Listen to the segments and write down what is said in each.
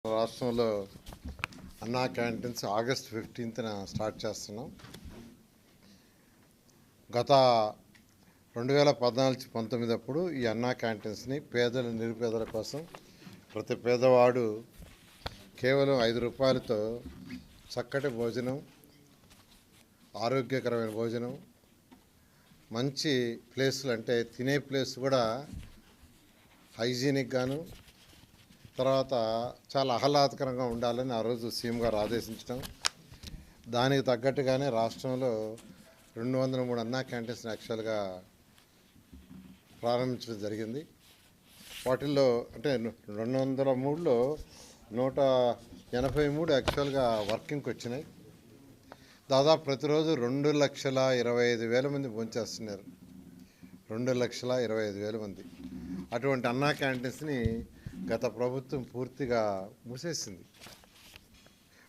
రాష్ట్రంలో అన్నా canteens August 15న start చేస్తున్నాం. గత 2014-19 అప్పుడు ఈ అన్నా క్యాంటీన్స్ని పేదల నిరుపేదల కోసం ప్రతి పేదవాడు కేవలం 5 రూపాయలతో చక్కటి భోజనం, ఆరోగ్యకరమైన భోజనం, మంచి ప్లేసులు అంటే తినే ప్లేస్ కూడా హైజీనిక్ గాను, తర్వాత చాలా ఆహ్లాదకరంగా ఉండాలని ఆ రోజు సీఎం గారు ఆదేశించడం, దానికి తగ్గట్టుగానే రాష్ట్రంలో 203 అన్నా క్యాంటీన్స్ యాక్చువల్గా ప్రారంభించడం జరిగింది. వాటిల్లో అంటే 203లో 183 యాక్చువల్గా వర్కింగ్కి వచ్చినాయి. దాదాపు ప్రతిరోజు 2,25,000 మంది భోంచేస్తున్నారు. 2,25,000 మంది. అటువంటి అన్నా క్యాంటీన్స్ని గత ప్రభుత్వం పూర్తిగా మూసేసింది.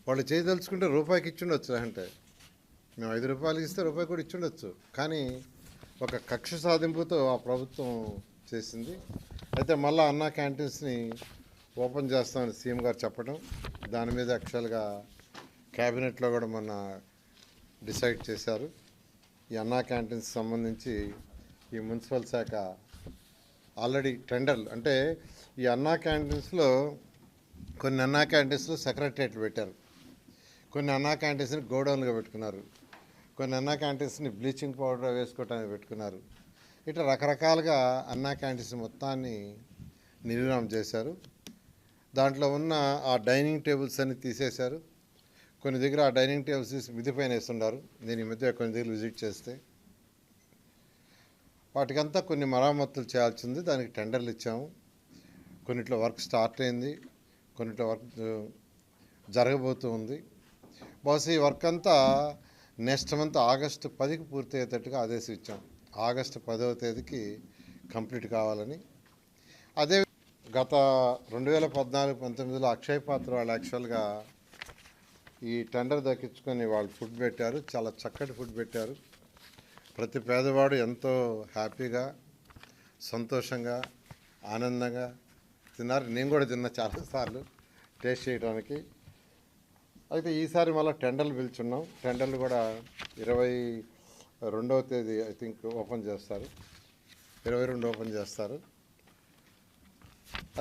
వాళ్ళు చేయదలుచుకుంటే రూపాయికి ఇచ్చుండొచ్చు, అంటే మేము 5 రూపాయలకి ఇస్తే రూపాయి కూడా ఇచ్చుండొచ్చు. కానీ ఒక కక్ష సాధింపుతో ఆ ప్రభుత్వం చేసింది. అయితే మళ్ళీ అన్నా క్యాంటీన్స్ని ఓపెన్ చేస్తామని సీఎం గారు చెప్పడం, దాని మీద యాక్చువల్గా క్యాబినెట్లో కూడా మొన్న డిసైడ్ చేశారు. ఈ అన్నా క్యాంటీన్స్ సంబంధించి ఈ మున్సిపల్ శాఖ ఆల్రెడీ టెండర్లు, అంటే ఈ అన్నా క్యాంటీన్స్లో కొన్ని అన్నా క్యాంటీన్స్లో సెక్రటరియట్లు పెట్టారు, కొన్ని అన్నా క్యాంటీన్స్ని గోడౌన్గా పెట్టుకున్నారు, కొన్ని అన్నా క్యాంటీన్స్ని బ్లీచింగ్ పౌడర్ వేసుకోవటానికి పెట్టుకున్నారు. ఇట్లా రకరకాలుగా అన్నా క్యాంటీన్స్ మొత్తాన్ని నిర్వీర్యం చేశారు. దాంట్లో ఉన్న ఆ డైనింగ్ టేబుల్స్ అన్ని తీసేశారు. కొన్ని దగ్గర ఆ డైనింగ్ టేబుల్స్ తీసి మిద్ది పైన వేస్తున్నారు. నేను ఈ మధ్య కొన్ని దగ్గర విజిట్ చేస్తే వాటికంతా కొన్ని మరామతులు చేయాల్సింది. దానికి టెండర్లు ఇచ్చాము. కొన్నిట్లో వర్క్ స్టార్ట్ అయింది, కొన్నిట్లో వర్క్ జరగబోతూ ఉంది. బహుశా ఈ వర్క్ అంతా నెక్స్ట్ మంత్ ఆగస్టు 10కి పూర్తి అయ్యేటట్టుగా ఆదేశం ఇచ్చాం. ఆగస్టు 10వ తేదీకి కంప్లీట్ కావాలని. అదే గత 2014-19లో అక్షయ్ పాత్ర వాళ్ళు యాక్చువల్గా ఈ టెండర్ దక్కించుకొని వాళ్ళు ఫుడ్ పెట్టారు. చాలా చక్కటి ఫుడ్ పెట్టారు. ప్రతి పేదవాడు ఎంతో హ్యాపీగా, సంతోషంగా, ఆనందంగా తిన్నారు. నేను కూడా తిన్నా చాలాసార్లు టేస్ట్ చేయడానికి. అయితే ఈసారి మళ్ళీ టెండర్లు పిలుచున్నాం. టెండర్లు కూడా 22వ తేదీ ఐ థింక్ ఓపెన్ చేస్తారు, 22 ఓపెన్ చేస్తారు.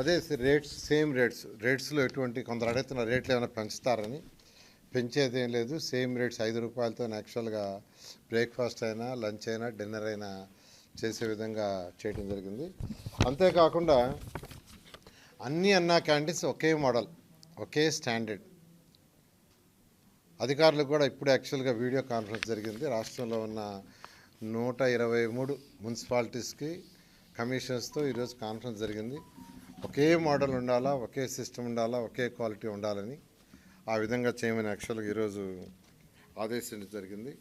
అదే రేట్స్ సేమ్ రేట్స్లో ఎటువంటి కొందరు అడుగుతున్న రేట్లు ఏమైనా పెంచుతారని. పెంచేది ఏం లేదు, సేమ్ రేట్స్ 5 రూపాయలతో యాక్చువల్గా బ్రేక్ఫాస్ట్ అయినా, లంచ్ అయినా, డిన్నర్ అయినా చేసే విధంగా చేయడం జరిగింది. అంతేకాకుండా అన్ని అన్నా క్యాంటీన్స్ ఒకే మోడల్, ఒకే స్టాండర్డ్. అధికారులకు కూడా ఇప్పుడు యాక్చువల్గా వీడియో కాన్ఫరెన్స్ జరిగింది. రాష్ట్రంలో ఉన్న 123 మున్సిపాలిటీస్కి కమిషనర్స్తో ఈరోజు కాన్ఫరెన్స్ జరిగింది. ఒకే మోడల్ ఉండాలా, ఒకే సిస్టమ్ ఉండాలా, ఒకే క్వాలిటీ ఉండాలని ఆ విధంగా చేయమని యాక్చువల్గా ఈరోజు ఆదేశించడం జరిగింది.